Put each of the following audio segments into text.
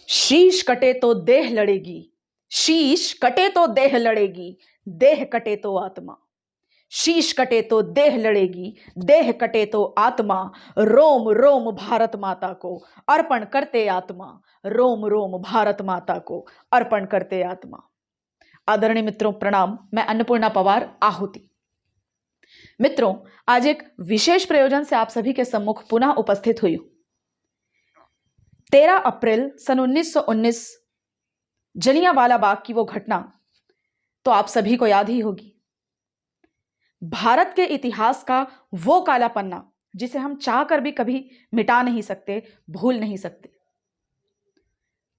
शीश कटे तो देह लड़ेगी, शीश कटे तो देह लड़ेगी, देह कटे तो आत्मा। शीश कटे तो देह लड़ेगी, देह कटे तो आत्मा। रोम रोम भारत माता को अर्पण करते आत्मा, रोम रोम भारत माता को अर्पण करते आत्मा। आदरणीय मित्रों प्रणाम, मैं अन्नपूर्णा पवार आहुति। मित्रों, आज एक विशेष प्रयोजन से आप सभी के सम्मुख पुनः उपस्थित हुई हूं। 13 अप्रैल सन 1919 जलियांवाला बाग की वो घटना तो आप सभी को याद ही होगी। भारत के इतिहास का वो काला पन्ना जिसे हम चाहकर भी कभी मिटा नहीं सकते, भूल नहीं सकते।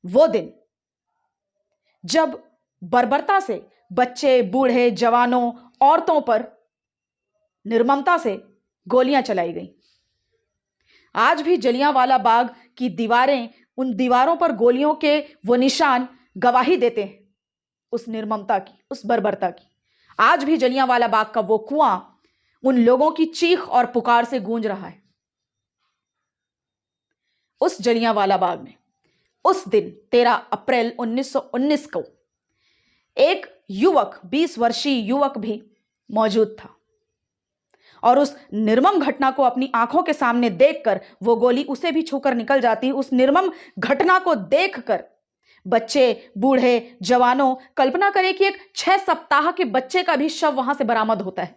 वो दिन जब बर्बरता से बच्चे, बूढ़े, जवानों, औरतों पर निर्ममता से गोलियां चलाई गईं। आज भी जलियांवाला बाग की दीवारें, उन दीवारों पर गोलियों के वो निशान गवाही देते हैं उस निर्ममता की, उस बर्बरता की। आज भी जलियांवाला बाग का वो कुआं उन लोगों की चीख और पुकार से गूंज रहा है। उस जलियांवाला बाग में उस दिन 13 अप्रैल 1919 को एक युवक, 20 वर्षीय युवक भी मौजूद था और उस निर्मम घटना को अपनी आंखों के सामने देखकर वो गोली उसे भी छूकर निकल जाती। उस निर्मम घटना को देखकर बच्चे, बूढ़े, जवानों, कल्पना करें कि एक 6 सप्ताह के बच्चे का भी शव वहां से बरामद होता है।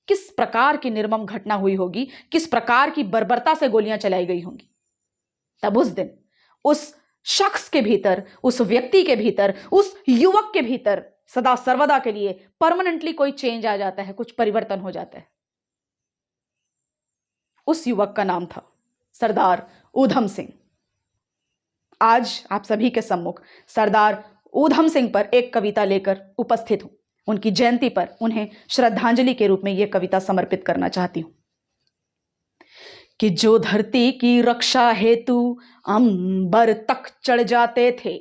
किस प्रकार की निर्मम घटना हुई होगी, किस प्रकार की बर्बरता से गोलियां चलाई गई होंगी। तब उस दिन उस शख्स के भीतर, उस व्यक्ति के भीतर, उस युवक के भीतर सदा सर्वदा के लिए परमानेंटली कोई चेंज आ जाता है, कुछ परिवर्तन हो जाता है। उस युवक का नाम था सरदार ऊधम सिंह। आज आप सभी के सम्मुख सरदार ऊधम सिंह पर एक कविता लेकर उपस्थित हूं। उनकी जयंती पर उन्हें श्रद्धांजलि के रूप में यह कविता समर्पित करना चाहती हूं कि जो धरती की रक्षा हेतु अंबर तक चढ़ जाते थे,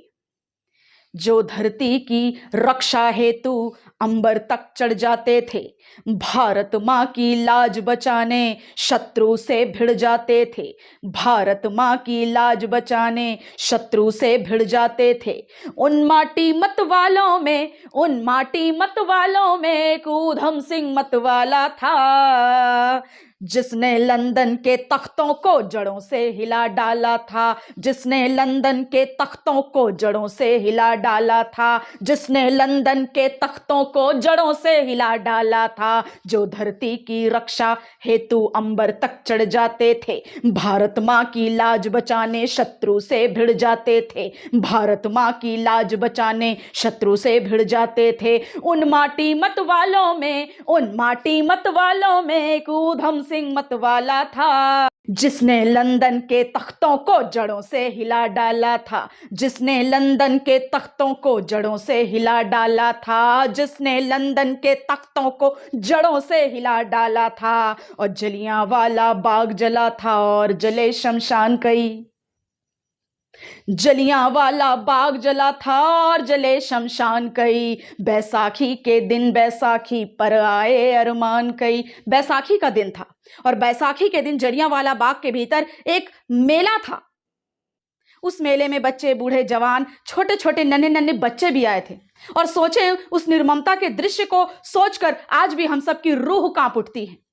जो धरती की रक्षा हेतु अंबर तक चढ़ जाते थे, भारत माँ की लाज बचाने शत्रु से भिड़ जाते थे, भारत माँ की लाज बचाने शत्रु से भिड़ जाते थे। उन माटी मत वालों में, उन माटी मत वालों में एक ऊधम सिंह मत वाला था, जिसने लंदन के तख्तों को जड़ों से हिला डाला था, जिसने लंदन के तख्तों को जड़ों से हिला डाला था, जिसने लंदन के तख्तों को जड़ों से हिला डाला था। जो धरती की रक्षा हेतु अंबर तक चढ़ जाते थे, भारत माँ की लाज बचाने शत्रु से भिड़ जाते थे, भारत माँ की लाज बचाने शत्रु से भिड़ जाते थे। उन माटी मत वालों में, उन माटी मत वालों में एक ऊधम सिंह मत वाला था, जिसने लंदन के तख्तों को जड़ों से हिला डाला था, जिसने लंदन के तख्तों को जड़ों से हिला डाला था, जिसने लंदन के तख्तों को जड़ों से हिला डाला था। और जलियांवाला बाग जला था और जले शमशान कई, जलियांवाला बाग जला था और जले शमशान कई। बैसाखी के दिन बैसाखी पर आए अरमान कई। बैसाखी का दिन था और बैसाखी के दिन जलियांवाला बाग के भीतर एक मेला था। उस मेले में बच्चे, बूढ़े, जवान, छोटे छोटे नन्हे नन्हे बच्चे भी आए थे और सोचे, उस निर्ममता के दृश्य को सोचकर आज भी हम सबकी रूह कांप उठती है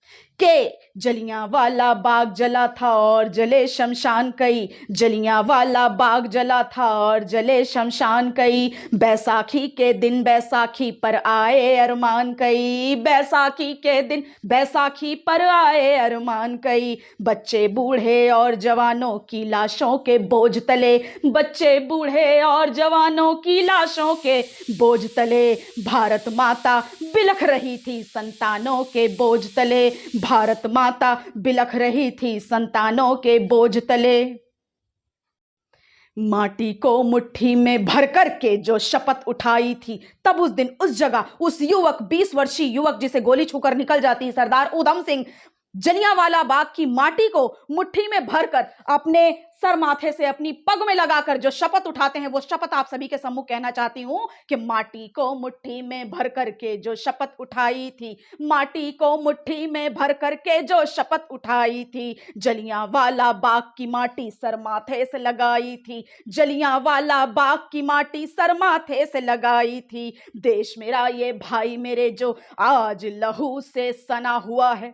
कि जलियांवाला बाग जला था और जले शमशान कई, जलियांवाला बाग जला था और जले शमशान कई। बैसाखी के दिन बैसाखी पर आए अरमान कई, बैसाखी के दिन बैसाखी पर आए अरमान कई। बच्चे, बूढ़े और जवानों की लाशों के बोझ तले, बच्चे, बूढ़े और जवानों की लाशों के बोझ तले भारत माता बिलख रही थी संतानों के बोझ तले, भारत माता बिलख रही थी संतानों के बोझ तले। माटी को मुट्ठी में भर करके जो शपथ उठाई थी, तब उस दिन उस जगह उस युवक, 20 वर्षीय युवक जिसे गोली छूकर निकल जाती, सरदार ऊधम सिंह, जलियांवाला बाग की माटी को मुट्ठी में भरकर अपने सर माथे से अपनी पग में लगाकर जो शपथ उठाते हैं, वो शपथ आप सभी के सम्मुख कहना चाहती हूं कि माटी को मुट्ठी में भर करके जो शपथ उठाई थी, माटी को मुट्ठी में भर करके जो शपथ उठाई थी, जलियांवाला बाग की माटी सर माथे से लगाई थी, जलियांवाला बाग की माटी सर माथे से लगाई थी। देश मेरा ये भाई मेरे जो आज लहू से सना हुआ है।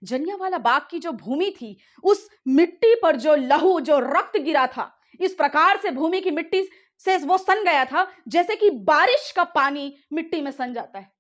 जलियांवाला बाग की जो भूमि थी, उस मिट्टी पर जो लहू, जो रक्त गिरा था, इस प्रकार से भूमि की मिट्टी से वो सन गया था जैसे कि बारिश का पानी मिट्टी में सन जाता है।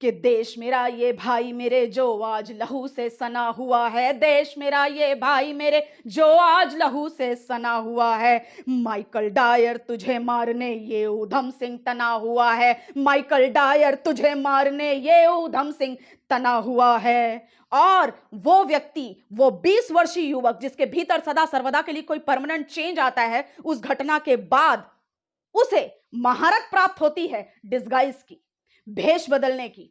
कि देश मेरा ये भाई मेरे जो आज लहू से सना हुआ है, देश मेरा ये भाई मेरे जो आज लहू से सना हुआ है। माइकल डायर तुझे मारने ये ऊधम सिंह तना हुआ है, माइकल डायर तुझे मारने ये ऊधम सिंह तना हुआ है। और वो व्यक्ति, वो 20 वर्षीय युवक जिसके भीतर सदा सर्वदा के लिए कोई परमानेंट चेंज आता है, उस घटना के बाद उसे महारत प्राप्त होती है डिस्गाइज की, भेष बदलने की।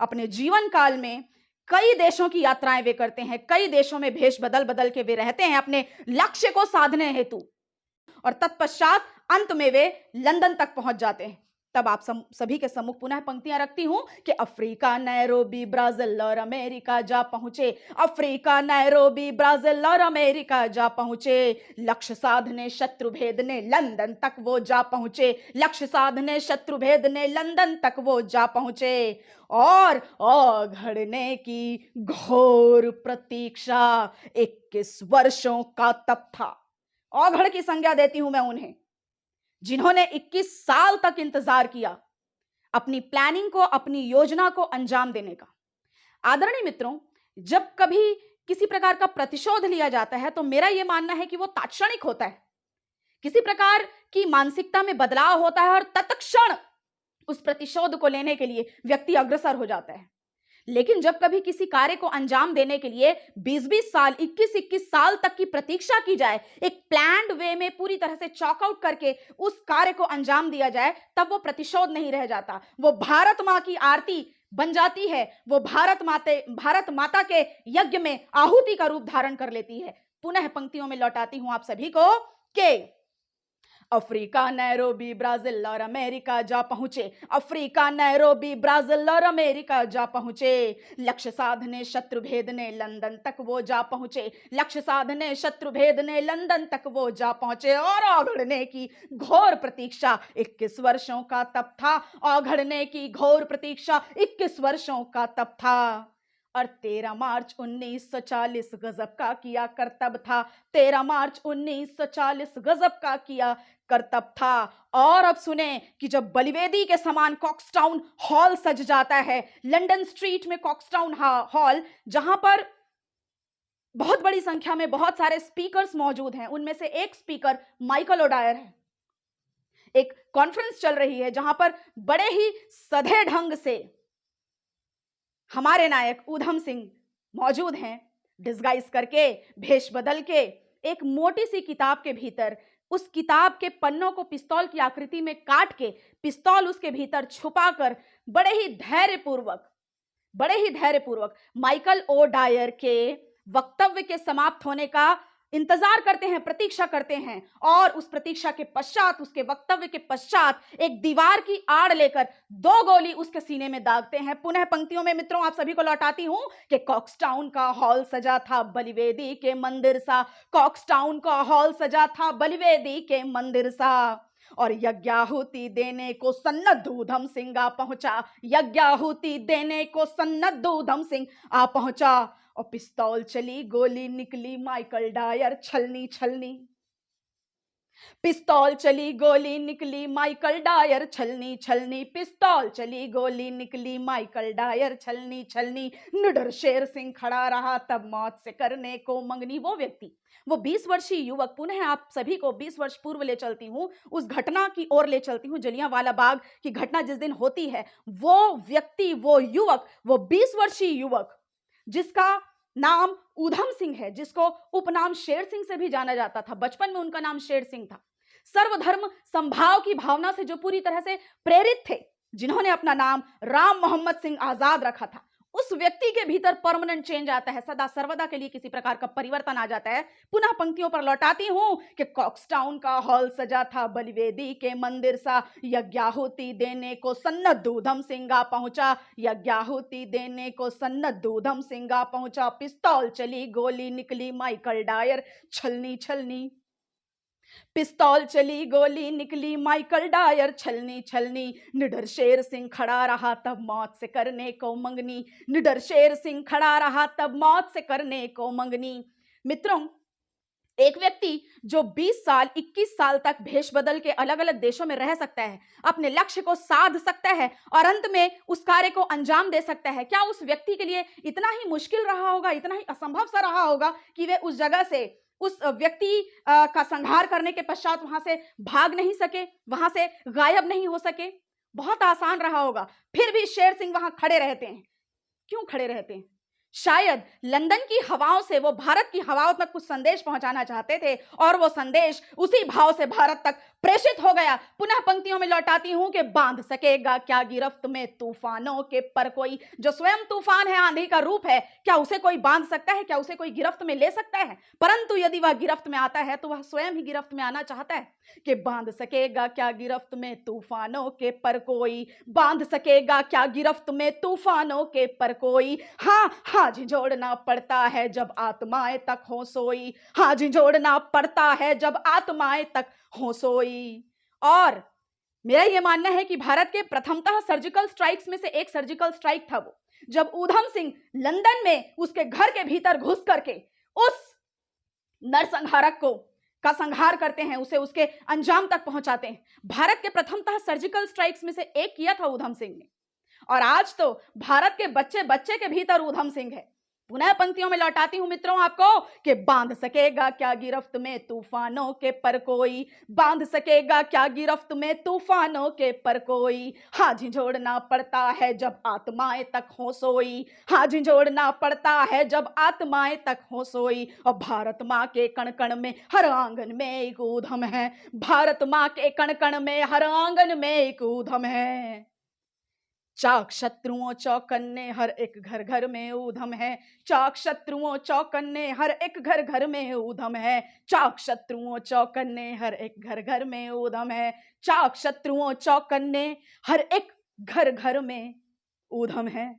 अपने जीवन काल में कई देशों की यात्राएं वे करते हैं, कई देशों में भेष बदल बदल के वे रहते हैं अपने लक्ष्य को साधने हेतु, और तत्पश्चात अंत में वे लंदन तक पहुंच जाते हैं। तब आप सभी के सम्मुख पुनः पंक्तियां रखती हूं कि अफ्रीका, नैरोबी, ब्राजील और अमेरिका जा पहुंचे, अफ्रीका, नैरोबी, ब्राजील और अमेरिका जा पहुंचे, लक्ष्य साधने शत्रु भेदने लंदन तक वो जा पहुंचे, लक्ष्य साधने शत्रु भेदने लंदन तक वो जा पहुंचे। और अघड़ने की घोर प्रतीक्षा 21 वर्षों का तप था। औघड़ की संज्ञा देती हूं मैं उन्हें जिन्होंने 21 साल तक इंतजार किया अपनी प्लानिंग को, अपनी योजना को अंजाम देने का। आदरणीय मित्रों, जब कभी किसी प्रकार का प्रतिशोध लिया जाता है तो मेरा यह मानना है कि वो तात्क्षणिक होता है, किसी प्रकार की मानसिकता में बदलाव होता है और तत्क्षण उस प्रतिशोध को लेने के लिए व्यक्ति अग्रसर हो जाता है। लेकिन जब कभी किसी कार्य को अंजाम देने के लिए 20-20 साल, 21-21 साल तक की प्रतीक्षा की जाए, एक प्लान्ड वे में पूरी तरह से चॉकआउट करके उस कार्य को अंजाम दिया जाए, तब वो प्रतिशोध नहीं रह जाता, वो भारत मां की आरती बन जाती है, वो भारत माता के यज्ञ में आहुति का रूप धारण कर लेती है। पुनः पंक्तियों में लौटाती हूं आप सभी को कि अफ्रीका, नैरोबी, ब्राजील और अमेरिका जा पहुंचे, अफ्रीका, नैरोबी, ब्राजील और अमेरिका जा पहुंचे, लक्ष्य साधने शत्रु भेदने लंदन तक वो जा पहुंचे, लक्ष्य साधने शत्रु भेदने लंदन तक वो जा पहुंचे। और औघड़ने की घोर प्रतीक्षा 21 वर्षों का तप था, औघड़ने की घोर प्रतीक्षा 21 वर्षों का तप था। और 13 मार्च 1940 गजब का किया करतब था, 13 मार्च 1940 गजब का किया करतब था। और अब सुने कि जब बलिवेदी के समान कॉक्सटाउन हॉल सज जाता है, लंदन स्ट्रीट में कॉक्सटाउन हॉल, जहां पर बहुत बड़ी संख्या में बहुत सारे स्पीकर्स मौजूद हैं, उनमें से एक स्पीकर माइकल ओडायर है। एक कॉन्फ्रेंस चल रही है जहां पर बड़े ही सधे ढंग से हमारे नायक ऊधम सिंह मौजूद हैं, डिस्गाइज करके, भेष बदल के, एक मोटी सी किताब के भीतर, उस किताब के पन्नों को पिस्तौल की आकृति में काट के, पिस्तौल उसके भीतर छुपाकर बड़े ही धैर्यपूर्वक माइकल ओ डायर के वक्तव्य के समाप्त होने का इंतजार करते हैं, प्रतीक्षा करते हैं। और उस प्रतीक्षा के पश्चात, उसके वक्तव्य के पश्चात, एक दीवार की आड़ लेकर 2 गोली उसके सीने में दागते हैं। पुनः पंक्तियों में मित्रों आप सभी को लौटाती हूं कि कॉक्सटाउन का हॉल सजा था बलिवेदी के मंदिर सा, कॉक्सटाउन का हॉल सजा था बलिवेदी के मंदिर सा। और यज्ञाहुति देने को सन्नद्ध ऊधम सिंह आ पहुंचा, यज्ञाहुति देने को सन्नद्ध ऊधम सिंह आ पहुंचा। और पिस्तौल चली, गोली निकली, माइकल डायर छलनी छलनी, पिस्तौल चली, गोली निकली, माइकल डायर छलनी छलनी, पिस्तौल चली, गोली निकली, माइकल डायर छलनी छलनी। निडर शेर सिंह खड़ा रहा तब मौत से करने को मंगनी। वो व्यक्ति, वो 20 वर्षीय युवक, पुनः आप सभी को 20 वर्ष पूर्व ले चलती हूं, उस घटना की ओर ले चलती हूं, जलियांवाला बाग की घटना जिस दिन होती है, वो व्यक्ति, वो युवक, वो 20 वर्षीय युवक जिसका नाम ऊधम सिंह है, जिसको उपनाम शेर सिंह से भी जाना जाता था, बचपन में उनका नाम शेर सिंह था, सर्वधर्म संभाव की भावना से जो पूरी तरह से प्रेरित थे, जिन्होंने अपना नाम राम मोहम्मद सिंह आजाद रखा था, उस व्यक्ति के भीतर परमानेंट चेंज आता है, सदा सर्वदा के लिए किसी प्रकार का परिवर्तन आ जाता है। पुनः पंक्तियों पर लौटाती हूं कि कॉक्सटाउन का हॉल सजा था बलिवेदी के मंदिर सा, यज्ञाहुति देने को सन्नद्ध ऊधम सिंह पहुंचा, यज्ञाहुति देने को सन्नद्ध ऊधम सिंह पहुंचा, पिस्तौल चली गोली निकली माइकल डायर छलनी छलनी, पिस्तौल चली गोली निकली माइकल डायर छलनी छलनी, निडर शेर सिंह खड़ा रहा तब मौत से करने को मंगनी, निडर शेर सिंह खड़ा रहा तब मौत से करने को मंगनी। मित्रों, एक व्यक्ति जो 20 साल 21 साल तक भेष बदल के अलग अलग देशों में रह सकता है, अपने लक्ष्य को साध सकता है और अंत में उस कार्य को अंजाम दे सकता है, क्या उस व्यक्ति के लिए इतना ही मुश्किल रहा होगा, इतना ही असंभव सा रहा होगा कि वे उस जगह से, उस व्यक्ति का संहार करने के पश्चात वहां से भाग नहीं सके, वहां से गायब नहीं हो सके? बहुत आसान रहा होगा। फिर भी शेर सिंह वहां खड़े रहते हैं। क्यों खड़े रहते हैं? शायद लंदन की हवाओं से वो भारत की हवाओं तक कुछ संदेश पहुंचाना चाहते थे और वो संदेश उसी भाव से भारत तक प्रेषित हो गया। पुनः पंक्तियों में लौटाती हूं कि बांध सकेगा क्या गिरफ्त में तूफानों के पर कोई, जो स्वयं तूफान है, आंधी का रूप है, क्या उसे कोई बांध सकता है? क्या उसे कोई गिरफ्त में ले सकता है? परंतु यदि वह गिरफ्त में आता है तो वह स्वयं ही गिरफ्त में आना चाहता है कि बांध सकेगा क्या गिरफ्त में तूफानों के पर कोई, बांध सकेगा क्या गिरफ्त में तूफानों के पर कोई। हाँ हाँ झिझोड़ना पड़ता है जब आत्माएं तक हो सोई, हाँ झिझोड़ना पड़ता है जब आत्माएं तक हो सोई। और मेरा यह मानना है कि भारत के प्रथमतः सर्जिकल स्ट्राइक्स में से एक सर्जिकल स्ट्राइक था वो, जब ऊधम सिंह लंदन में उसके घर के भीतर घुस करके उस नरसंहारक को का संहार करते हैं, उसे उसके अंजाम तक पहुंचाते हैं। भारत के प्रथमतः सर्जिकल स्ट्राइक्स में से एक किया था ऊधम सिंह ने, और आज तो भारत के बच्चे बच्चे के भीतर ऊधम सिंह है। पुनः पंक्तियों में लौटाती हूं मित्रों आपको कि बांध सकेगा क्या गिरफ्त में तूफानों के पर कोई, बांध सकेगा क्या गिरफ्त में तूफानों के पर कोई। हाँ झिझोड़ना पड़ता है जब आत्माएं तक हो सोई, हाँ झिझोड़ना पड़ता है जब आत्माएं तक हो सोई। और भारत माँ के कण कण में हर आंगन में एक ऊधम है, भारत माँ के कण कण में हर आंगन में एक ऊधम है। चाक शत्रुओं चौकन्ने हर एक घर घर में ऊधम है, चाक शत्रुओं चौकन्ने हर एक घर घर में ऊधम है, चाक शत्रुओं चौकन्ने हर एक घर घर में ऊधम है, चाक शत्रुओं चौकन्ने हर एक घर घर में ऊधम है।